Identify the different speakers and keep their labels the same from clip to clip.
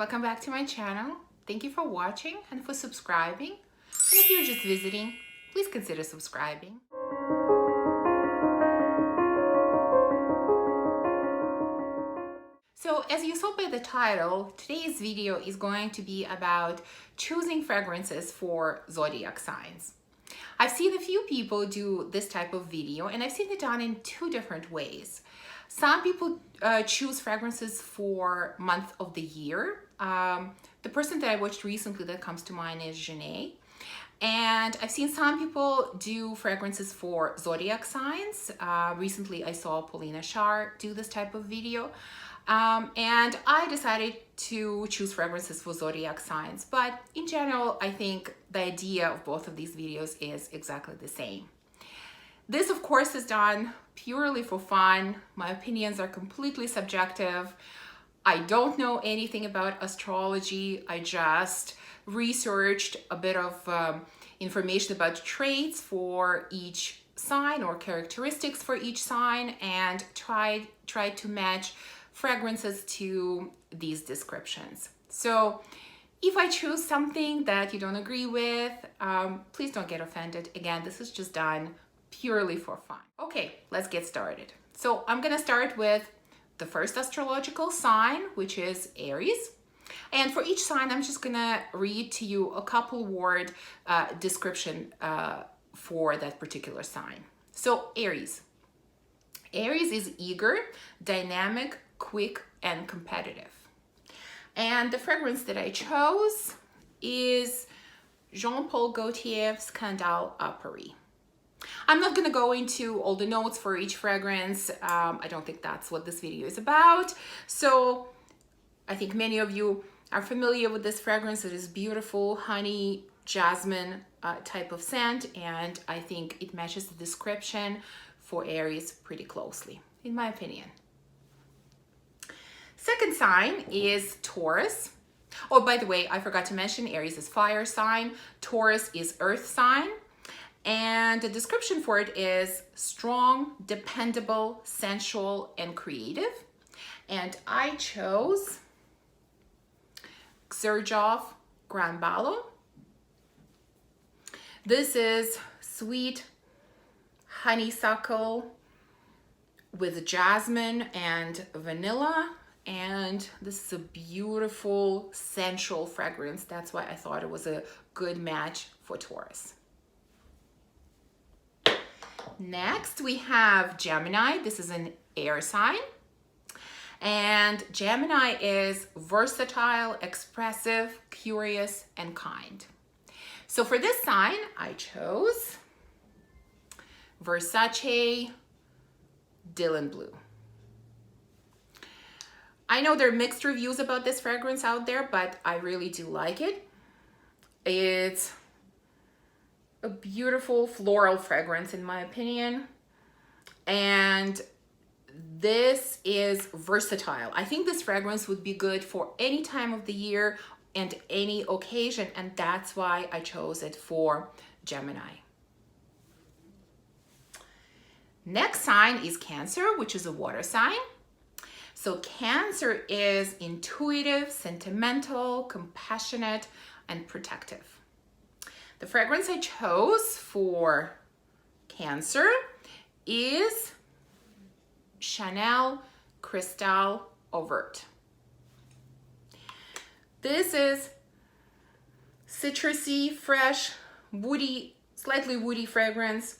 Speaker 1: welcome back to my channel. Thank you for watching and for subscribing. And if you're just visiting, please consider subscribing. So as you saw by the title, today's video is going to be about choosing fragrances for zodiac signs. I've seen a few people do this type of video and I've seen it done in two different ways. Some people choose fragrances for month of the year. The person that I watched recently that comes to mind is Gemini. And I've seen some people do fragrances for zodiac signs. Recently I saw Paulina Shar do this type of video. And I decided to choose fragrances for zodiac signs. But in general, I think the idea of both of these videos is exactly the same. This, of course, is done purely for fun. My opinions are completely subjective. I don't know anything about astrology. I just researched a bit of information about traits for each sign or characteristics for each sign and tried to match fragrances to these descriptions. So if I choose something that you don't agree with, please don't get offended. Again, this is just done purely for fun. Okay, let's get started. So I'm gonna start with the first astrological sign, which is Aries. And for each sign, I'm just gonna read to you a couple word description for that particular sign. So Aries. Aries is eager, dynamic, quick, and competitive. And the fragrance that I chose is Jean-Paul Gaultier's Scandale à Paris. I'm not going to go into all the notes for each fragrance. I don't think that's what this video is about. So I think many of you are familiar with this fragrance. It is beautiful, honey, jasmine type of scent. And I think it matches the description for Aries pretty closely, in my opinion. Second sign is Taurus. Oh, by the way, I forgot to mention Aries is fire sign. Taurus is earth sign. And the description for it is strong, dependable, sensual, and creative. And I chose Xerjoff Grand Ballo. This is sweet honeysuckle with jasmine and vanilla. And this is a beautiful, sensual fragrance. That's why I thought it was a good match for Taurus. Next, we have Gemini. This is an air sign. And Gemini is versatile, expressive, curious, and kind. So for this sign, I chose Versace Dylan Blue. I know there are mixed reviews about this fragrance out there, but I really do like it. It's a beautiful floral fragrance in my opinion. And this is versatile. I think this fragrance would be good for any time of the year and any occasion. And that's why I chose it for Gemini. Next sign is Cancer, which is a water sign. So Cancer is intuitive, sentimental, compassionate, and protective. The fragrance I chose for Cancer is Chanel Cristalle Verte. This is citrusy, fresh, woody, slightly woody fragrance.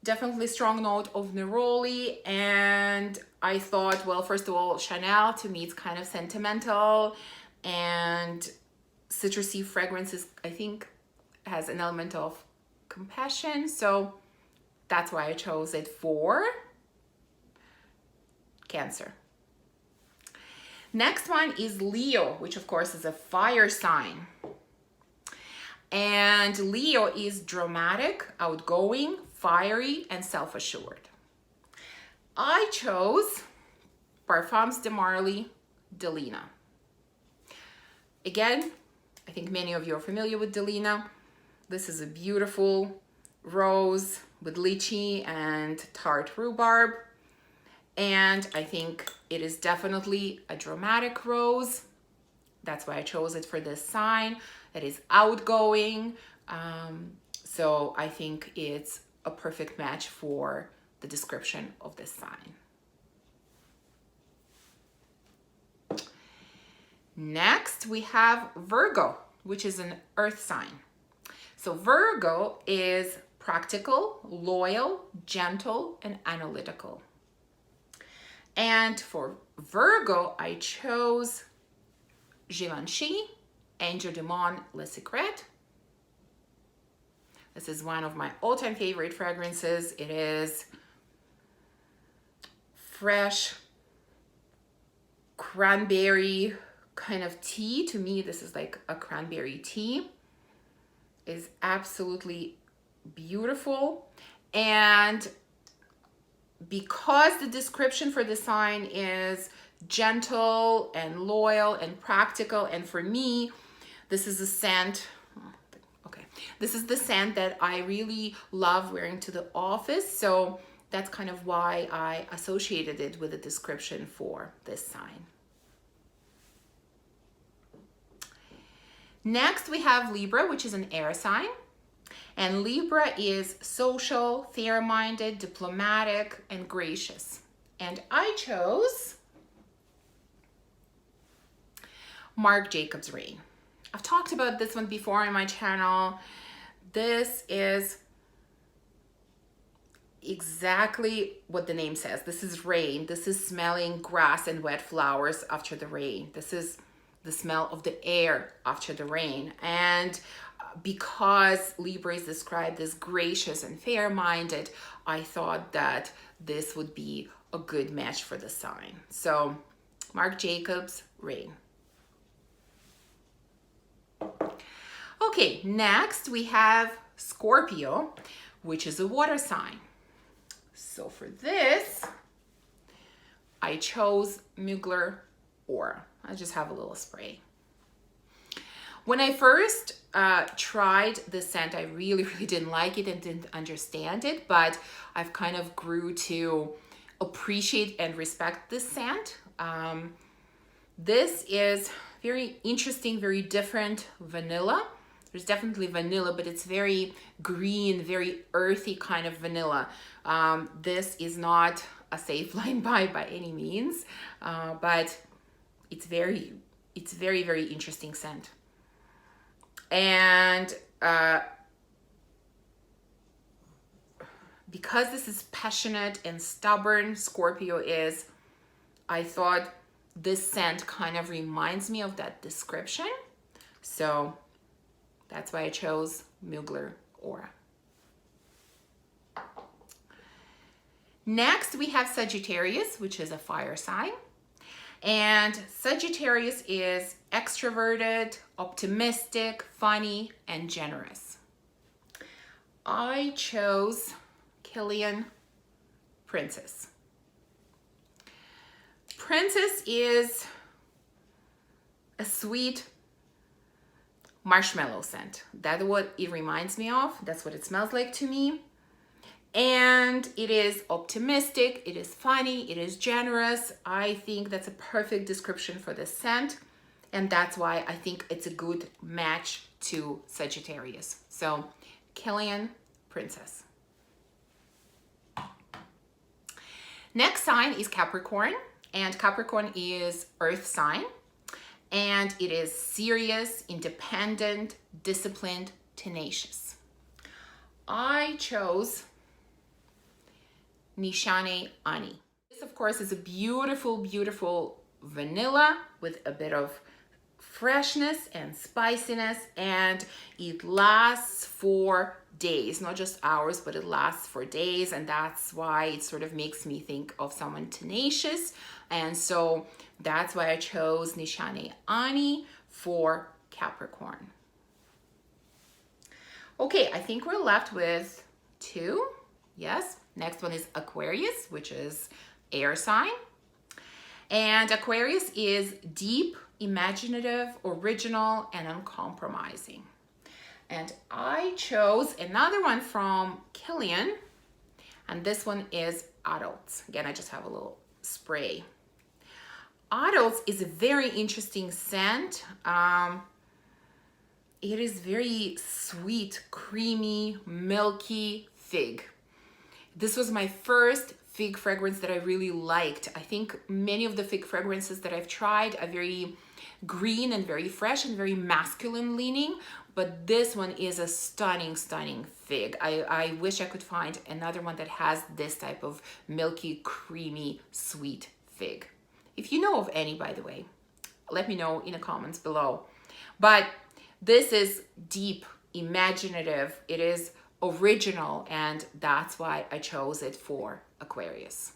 Speaker 1: Definitely strong note of neroli, and I thought, well, first of all, Chanel to me it's kind of sentimental, and citrusy fragrances I think has an element of compassion, so that's why I chose it for Cancer. Next one is Leo, which of course is a fire sign. And Leo is dramatic, outgoing, fiery, and self-assured. I chose Parfums de Marly Delina. Again, I think many of you are familiar with Delina. This is a beautiful rose with lychee and tart rhubarb. And I think it is definitely a dramatic rose. that's why I chose it for this sign. It is outgoing. So I think it's a perfect match for the description of this sign. Next, we have Virgo, which is an earth sign. So Virgo is practical, loyal, gentle, and analytical. And for Virgo, I chose Givenchy, Angel du Monde Le Secret. This is one of my all-time favorite fragrances. It is fresh cranberry kind of tea. To me, this is like a cranberry tea. Is absolutely beautiful. And because the description for the sign is gentle and loyal and practical, and for me, this is a scent, okay, this is the scent that I really love wearing to the office. So that's kind of why I associated it with the description for this sign. Next, we have Libra, which is an air sign. And Libra is social, fair-minded, diplomatic, and gracious. And I chose Marc Jacobs Rain. I've talked about this one before on my channel. This is exactly what the name says. This is rain. This is smelling grass and wet flowers after the rain. This is the smell of the air after the rain. And because Libra is described as gracious and fair-minded, I thought that this would be a good match for the sign. So Marc Jacobs Rain. Okay, next we have Scorpio, which is a water sign. So for this, I chose Mugler Aura. I just have a little spray. When I first tried this scent, I really didn't like it and didn't understand it, but I've kind of grew to appreciate and respect this scent. This is very interesting, very different vanilla. There's definitely vanilla, but it's very green, very earthy kind of vanilla. This is not a safe line buy by any means, but it's very interesting scent. And because this is passionate and stubborn, Scorpio is, I thought this scent kind of reminds me of that description. So that's why I chose Mugler Aura. Next, we have Sagittarius, which is a fire sign. And Sagittarius is extroverted, optimistic, funny, and generous. I chose Killian Princess. Princess is a sweet marshmallow scent. That's what it reminds me of. That's what it smells like to me. And it is optimistic, it is funny, it is generous. I think that's a perfect description for this scent. And that's why I think it's a good match to Sagittarius. So, Killian Princess. Next sign is Capricorn. And Capricorn is earth sign. And it is serious, independent, disciplined, tenacious. I chose Nishane Ani. This, of course, is a beautiful vanilla with a bit of freshness and spiciness, and it lasts for days, not just hours, but it lasts for days, and that's why it sort of makes me think of someone tenacious. And so that's why I chose Nishane Ani for Capricorn. Okay, I think we're left with two. Yes. Next one is Aquarius, which is air sign. And Aquarius is deep, imaginative, original, and uncompromising. And I chose another one from Killian, and this one is Adults. Again, I just have a little spray. Adults is a very interesting scent. It is very sweet, creamy, milky fig. This was my first fig fragrance that I really liked. I think many of the fig fragrances that I've tried are very green and very fresh and very masculine leaning, but this one is a stunning, stunning fig. I wish I could find another one that has this type of milky, creamy, sweet fig. If you know of any, by the way, let me know in the comments below. But this is deep, imaginative, it is original, and that's why I chose it for Aquarius.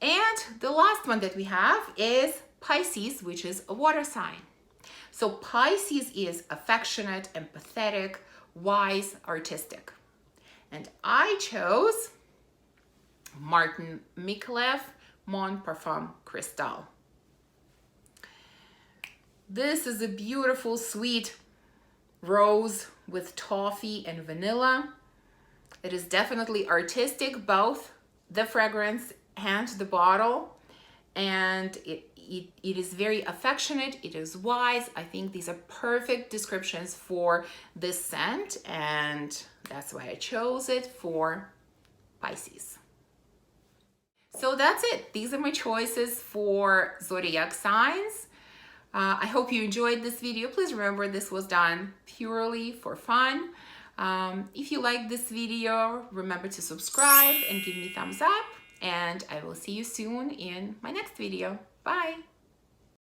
Speaker 1: And the last one that we have is Pisces, which is a water sign. So Pisces is affectionate, empathetic, wise, artistic. And I chose Martin Micallef Mon Parfum Cristalle. This is a beautiful, sweet rose with toffee and vanilla. It is definitely artistic, both the fragrance and the bottle, and it is very affectionate, it is wise. I think these are perfect descriptions for this scent, and that's why I chose it for Pisces. So that's it. These are my choices for zodiac signs. I hope you enjoyed this video. Please remember this was done purely for fun. If you like this video, remember to subscribe and give me thumbs up, and I will see you soon in my next video. Bye.